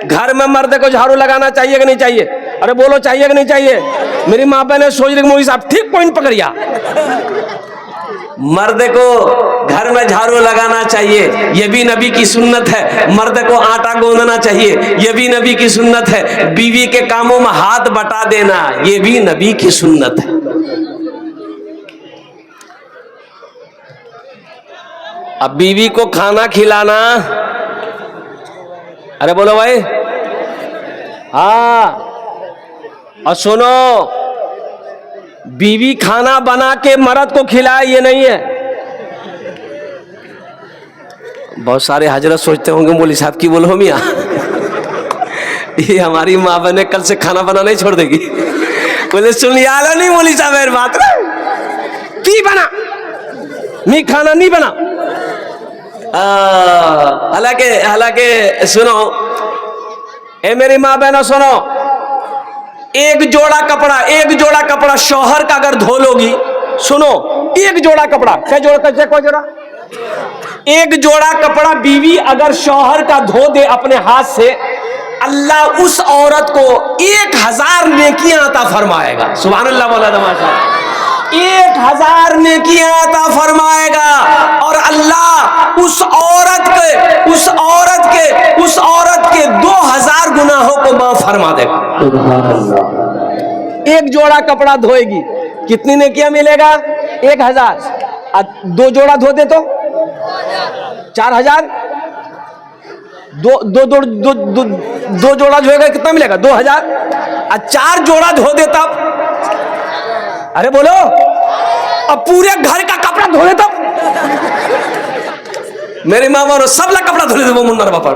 घर में मर्द को झाड़ू लगाना चाहिए कि नहीं चाहिए? अरे बोलो, चाहिए कि नहीं चाहिए? मेरी माँ बहन सोच रही मोदी साहब ठीक पॉइंट पकड़िया। मर्द को घर में झाड़ू लगाना चाहिए, यह भी नबी की सुन्नत है। मर्द को आटा गूंदना चाहिए, यह भी नबी की सुन्नत है। बीवी के कामों में हाथ बटा देना, यह भी नबी की सुन्नत है। अब बीवी को खाना खिलाना, अरे बोलो भाई, हाँ। और सुनो, बीवी खाना बना के मर्द को खिलाए ये नहीं है। बहुत सारे हजरत सोचते होंगे मौलवी साहब की बोलो मियाँ ये हमारी माँ बहने कल से खाना बनाना ही छोड़ देगी। बोले सुन लिया नहीं मौलवी साहब मेरी बात की बना नहीं, खाना नहीं बना। हालांकि सुनो, ए मेरी माँ बहनों सुनो, एक जोड़ा कपड़ा शौहर का अगर धो लोगी, सुनो, एक जोड़ा कपड़ा, क्या जोड़ा, कोई जोड़ा, एक जोड़ा कपड़ा बीवी अगर शौहर का धो दे अपने हाथ से, अल्लाह उस औरत को 1000 नेकियां अता फरमाएगा। सुभान अल्लाह, बोला तमाशा, 1000 नेकियां अता फरमाएगा। और अल्लाह उस औरत के 2000 गुनाहों को माफ फरमा देगा। एक जोड़ा कपड़ा धोएगी, कितनी नेकियां मिलेगा? 1000। 2 जोड़ा धो दे तो 4000। दो जोड़ा धोएगा कितना मिलेगा? 2000। और 4 जोड़ा धो दे तब, अरे बोलो, अब पूरे घर का कपड़ा धो दे तब। मेरी माँ बोलो सब ला कपड़ा धो दे वो मुन्ना बापा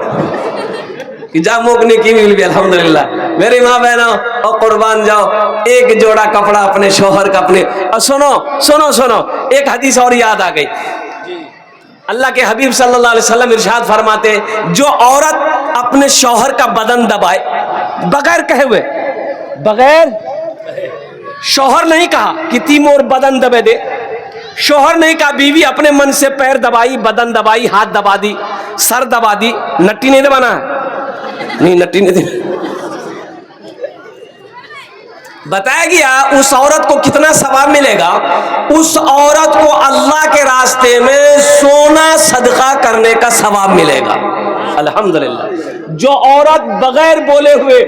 कि जा मोकने की मिल भी अल्हम्दुलिल्लाह। मेरी माँ बहनों और कुर्बान जाओ, एक जोड़ा कपड़ा अपने शौहर का अपने। और सुनो, एक हदीस और याद आ गई। अल्लाह के हबीब सल्लल्लाहु अलैहि वसल्लम इरशाद फरमाते, जो औरत अपने शौहर का बदन दबाए, बगैर कहे हुए, बगैर, शौहर नहीं कहा कि ती मोर बदन दबे दे, शौहर नहीं कहा, बीवी अपने मन से पैर दबाई, बदन दबाई, हाथ दबा दी, सर दबा दी, नट्टी नहीं दबाना है, नहीं नट्टी नहीं दे। बताया गया उस औरत को कितना सवाब मिलेगा। उस औरत को अल्लाह के रास्ते में सोना सदका करने का सवाब मिलेगा। अल्हम्दुलिल्लाह। जो औरत बगैर बोले हुए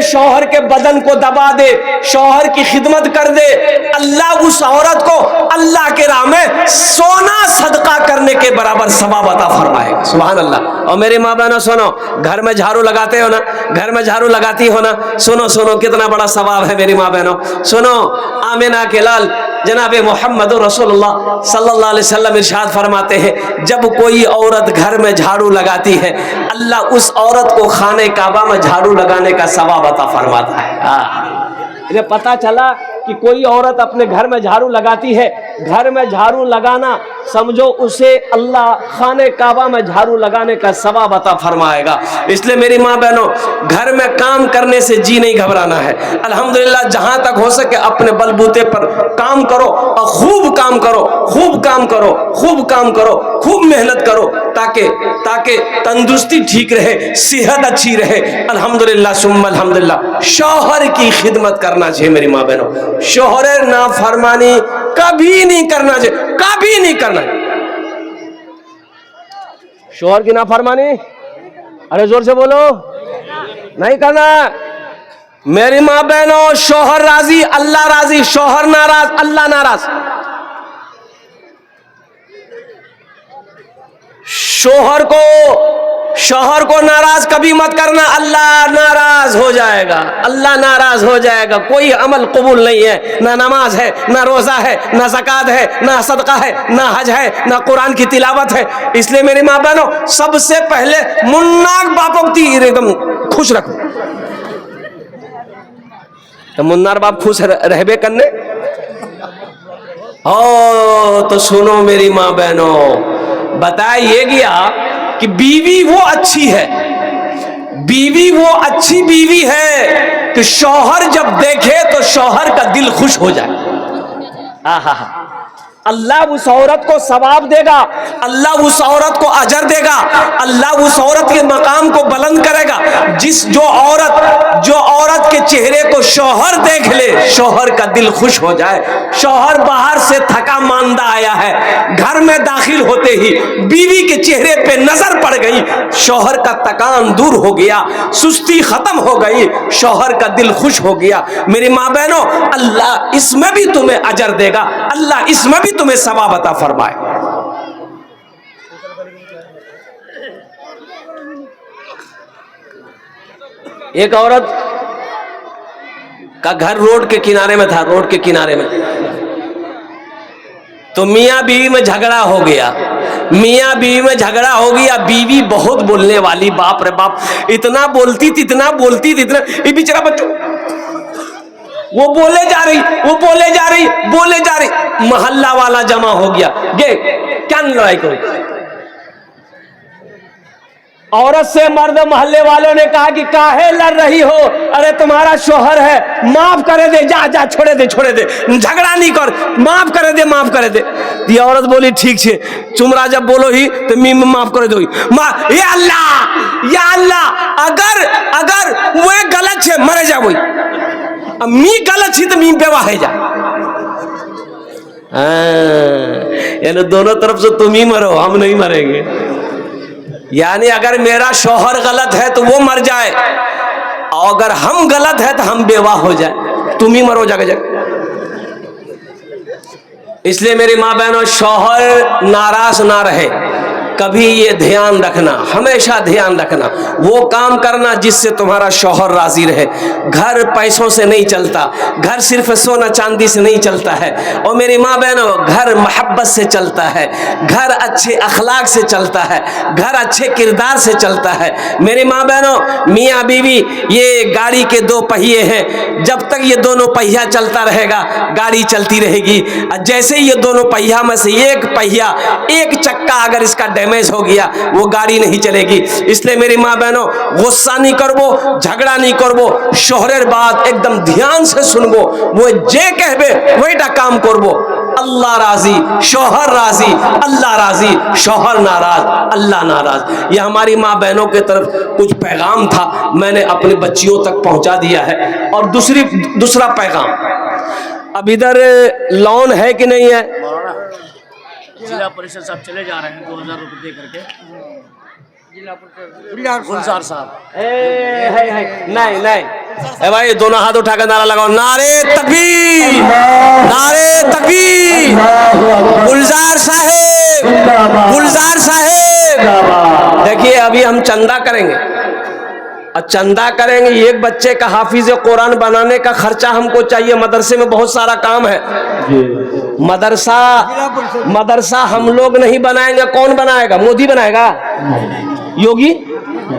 शौहर के बदन को दबा दे, शौहर की खिदमत कर दे, अल्लाह उस औरत को अल्लाह के राह में सोना सदका करने के बराबर सवाब अता फरमाएगा। सुभान अल्लाह। और मेरी माँ बहनों सुनो, घर में झाड़ू लगाते हो ना, घर में झाड़ू लगाती हो ना, सुनो कितना बड़ा सवाब है मेरी माँ बहनों। सुनो, आमिना के लाल जनाब मोहम्मद रसूलुल्लाह सल्लल्लाहु अलैहि वसल्लम इरशाद फरमाते हैं, जब कोई औरत घर में झाड़ू लगाती है, अल्लाह उस औरत को खाने काबा में झाड़ू लगाने का सवाब अता फरमाता है। इन्हें पता चला कि कोई औरत अपने घर में झाड़ू लगाती है, घर में झाड़ू लगाना समझो उसे अल्लाह खाने काबा में झाड़ू लगाने का सवाब अता फरमाएगा। इसलिए मेरी माँ बहनों, घर में काम करने से जी नहीं घबराना है। अल्हम्दुलिल्लाह, जहां तक हो सके अपने बलबूते पर काम करो और खूब काम करो, खूब मेहनत करो, ताकि तंदुरुस्ती ठीक रहे, सेहत अच्छी रहे। अल्हम्दुलिल्लाह सुम्मा अल्हम्दुलिल्लाह। शौहर की खिदमत करना चाहिए मेरी माँ बहनों, शौहर नाफरमानी कभी नहीं करना चाहिए, कभी नहीं करना। शौहर की नाफरमानी, अरे जोर से बोलो, नहीं करना। मेरी माँ बहनों, शौहर राजी अल्लाह राजी, शौहर नाराज अल्लाह नाराज। शौहर को नाराज कभी मत करना, अल्लाह नाराज हो जाएगा। कोई अमल कबूल नहीं है, ना नमाज है, ना रोजा है, ना ज़कात है, ना सदका है, ना हज है, ना कुरान की तिलावत है। इसलिए मेरी माँ बहनों, सबसे पहले मुन्ना बापों की एकदम खुश रखो, तो मुन्नार बाप खुश रहबे करने। तो सुनो मेरी माँ बहनों, बताइए गया कि बीवी वो अच्छी बीवी है कि शौहर जब देखे तो शौहर का दिल खुश हो जाए। अल्लाह उस औरत को सवाब देगा, अल्लाह उस औरत को अजर देगा, अल्लाह उस औरत के मकाम को बुलंद करेगा। जो औरत के चेहरे को शौहर देख ले, शौहर का दिल खुश हो जाए। शौहर बाहर से थका मांदा आया है, घर में दाखिल होते ही बीवी के चेहरे पे नजर पड़ गई, शौहर का थकान दूर हो गया, सुस्ती खत्म हो गई, शौहर का दिल खुश हो गया। मेरी माँ बहनों, अल्लाह इसमें भी तुम्हें अजर देगा, अल्लाह इसमें भी तुम्हें सवाब अता फरमाए। एक औरत का घर रोड के किनारे में था, रोड के किनारे में, तो मियाँ बीवी में झगड़ा हो गया। मियाँ बीवी में झगड़ा हो गया, बीवी बहुत बोलने वाली, बाप रे बाप, इतना बोलती थी, इतना बोलती थी, इतना, ये बेचारा बच्चों वो बोले जा रही, वो बोले जा रही, बोले जा रही, मोहल्ला वाला जमा हो गया। गे क्या लड़ाई करो? औरत से मर्द मोहल्ले वालों ने कहा कि काहे लड़ रही हो? अरे तुम्हारा शोहर है, माफ करे दे, जा जा, छोड़े दे, छोड़े दे, झगड़ा नहीं कर, माफ करे दे, माफ करे दे। ये औरत बोली ठीक है, तुमरा जब बोलो ही तो मी माफ करे दो। या अल्लाह, या अल्लाह, अगर अगर वो गलत है मरे जा, वही मी गलत ही तो मी बेवाह है जा। यानी दोनों तरफ से तुम ही मरो, हम नहीं मरेंगे। यानी अगर मेरा शौहर गलत है तो वो मर जाए, और अगर हम गलत है तो हम बेवाह हो जाए, तुम ही मरो जगह जगह। इसलिए मेरी माँ बहनों, शौहर नाराज ना रहे, कभी ये ध्यान रखना, हमेशा ध्यान रखना, वो काम करना जिससे तुम्हारा शौहर राजी रहे। घर पैसों से नहीं चलता, घर सिर्फ सोना चांदी से नहीं चलता है। और मेरी माँ बहनों, घर मोहब्बत से चलता है, घर अच्छे अखलाक से चलता है, घर अच्छे किरदार से चलता है। मेरी माँ बहनों, मियाँ बीवी ये गाड़ी के दो पहिए हैं, जब तक ये दोनों पहिया चलता रहेगा गाड़ी चलती रहेगी। जैसे ये दोनों पहिया में से एक पहिया, एक चक्का अगर इसका डैमेज हो गया, वो गाड़ी नहीं चलेगी। इसलिए मेरी माँ बहनों, गुस्सा नहीं करबो, झगड़ा नहीं करबो, शोहरेर बात एकदम ध्यान से सुनबो, वो जे कहबे वहीटा काम करबो। अल्लाह राजी, शौहर राजी, अल्लाह राजी, शौहर नाराज, अल्लाह नाराज। ये हमारी माँ बहनों के तरफ कुछ पैगाम था, मैंने अपनी बच्चियों तक पहुंचा दिया है। और दूसरा पैगाम, अब इधर लोन है कि नहीं है? जिला परिषद साहब चले जा रहे हैं 2000 रुपए दे करके, जिला परिषद गुलजार साहब। नहीं नहीं, भाई दोनों हाथ उठाकर नारा लगाओ, नारे तकबीर, नारे तकबीर, गुलजार साहेब, गुलजार साहेब। देखिए अभी हम चंदा करेंगे, और चंदा करेंगे, एक बच्चे का हाफिज कुरान बनाने का खर्चा हमको चाहिए। मदरसे में बहुत सारा काम है, मदरसा हम लोग नहीं बनाएंगे, कौन बनाएगा? मोदी बनाएगा? योगी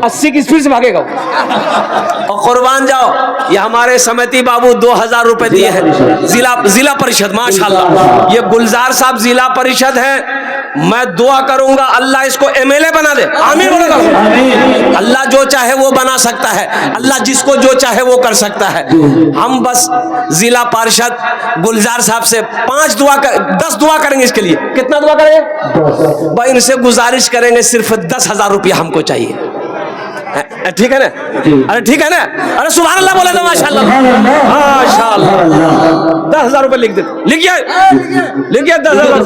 80 की स्पीड से भागेगा। और कुर्बान जाओ, ये हमारे समिति बाबू 2000 रुपए दिए हैं, जिला परिषद, माशाल्लाह। ये गुलजार साहब जिला परिषद हैं, मैं दुआ करूंगा अल्लाह इसको एमएलए बना दे। आमीन बोलो। अल्लाह जो चाहे वो बना सकता है, अल्लाह जिसको जो चाहे वो कर सकता है। हम बस जिला परिषद गुलजार साहब से 10 दुआ करेंगे इसके लिए। कितना दुआ करेंगे भाई? इनसे गुजारिश करेंगे, सिर्फ 10,000 रुपया हमको चाहिए। ठीक है ना? अरे ठीक है ना? अरे सुभान अल्लाह बोले तो माशाल्लाह, माशाल्लाह। 10,000 रुपए लिख दे, लिखिए 10,000,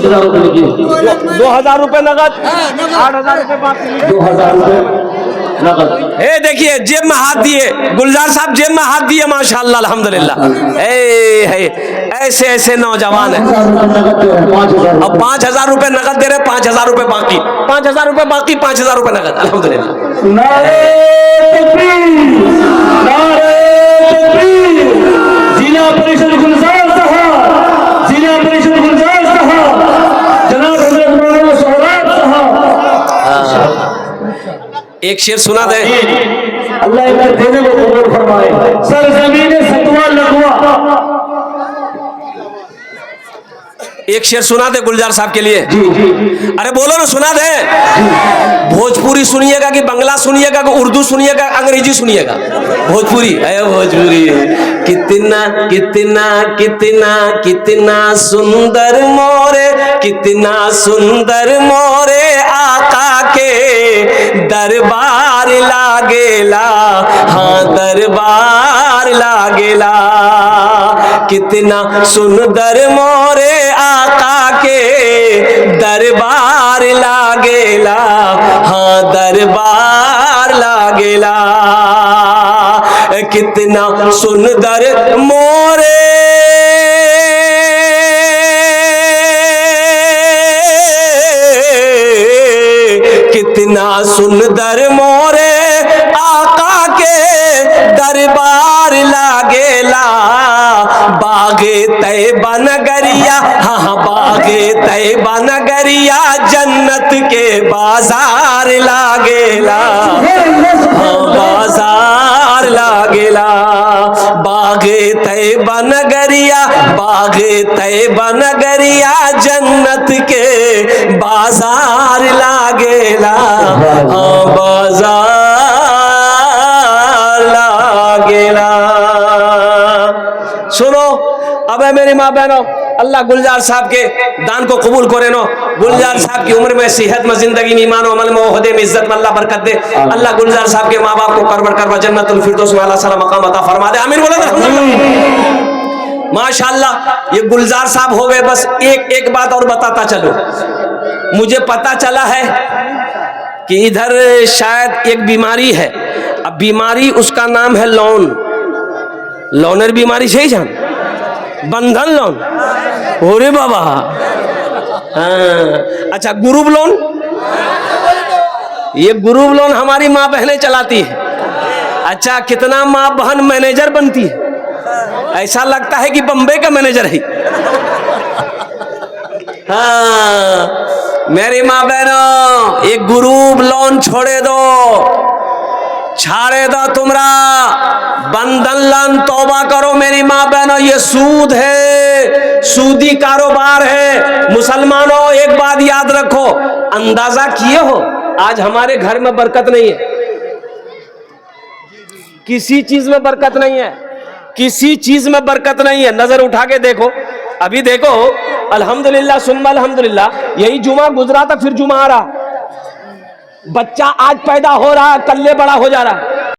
2,000 रुपए नगद, 8,000 रुपए बाकी, 2,000 रुपए। देखिए जेब में हाथ दिए, गुलजार साहब जेब में हाथ दिए, माशाल्लाह, अल्हम्दुलिल्लाह। ऐसे ऐसे नौजवान है। अब 5,000 रुपए नगद दे रहे, 5,000 रुपए बाकी, 5,000 रुपए बाकी, 5,000 रुपए नगद, अल्हम्दुलिल्लाह। जिला परिषद गुलजार साहब, जिला परिषद गुलजार साहब, जनाब एक शेर सुना दे। अल्लाह इन्हें देने को कबूल फरमाए। सरजमीन सतवा लगवा, एक शेर सुना दे गुलजार साहब के लिए। अरे बोलो ना, सुना दे। भोजपुरी सुनिएगा कि बांग्ला सुनिएगा कि उर्दू सुनिएगा, अंग्रेजी सुनिएगा? भोजपुरी है, भोजपुरी। कितना कितना कितना कितना सुंदर मोरे कितना सुंदर मोरे आका के दरबार लागेला, हाँ दरबार लागेला। कितना सुंदर मोरे आका के दरबार लागेला, हाँ दरबार लागेला। कितना सुंदर मोरे कितना सुंदर मोरे आका के दरबार लागेला। बागे तैबा नगरिया, हाँ बागे तैबा नगरिया जन्नत के बाजार लागेला, हाँ बाजार लागेला। बागे तैबा नगरिया, बागे तैबा नगरिया जन्नत के बाजार लागेला, हाँ बाजार लागेला। सुनो अब है मेरी माँ बहनों, अल्लाह गुलजार साहब के दान को कबूल करे नो। गुलजार साहब की उम्र में, सेहत में, जिंदगी में, ईमान अमल में, ओहदे में, इज्जत में अल्लाह बरकत दे। अल्लाह गुलजार साहब के माँ बाप को करबर करवा जन्नतुल फिरदौस में अल्लाह सला मकाम अता फरमा दे। आमीन बोलो माशाअल्लाह। ये गुलजार साहब हो गए। बस एक बात और बताता चलो, मुझे पता चला है कि इधर शायद एक बीमारी है। अब बीमारी उसका नाम है लोन, लोनर बीमारी सही जान, बंधन लोन। ओरे बाबा, हाँ अच्छा ग्रुप लोन, ये ग्रुप लोन हमारी माँ बहनें चलाती है। अच्छा कितना माँ बहन मैनेजर बनती है, ऐसा लगता है कि बम्बई का मैनेजर है। हाँ मेरी माँ बहनों, एक ग्रुप लोन छोड़े दो, छाड़े दो तुमरा बंधन लोन, तौबा करो मेरी माँ बहनों। ये सूद है, सूदी कारोबार है। मुसलमानों एक बात याद रखो, अंदाजा किए हो आज हमारे घर में बरकत नहीं है, किसी चीज में बरकत नहीं है, किसी चीज में बरकत नहीं है। नजर उठा के देखो, अभी देखो अल्हम्दुलिल्लाह सुम्मा अल्हम्दुलिल्लाह, यही जुमा गुजरा था, फिर जुमा आ रहा। बच्चा आज पैदा हो रहा, कल बड़ा हो जा रहा।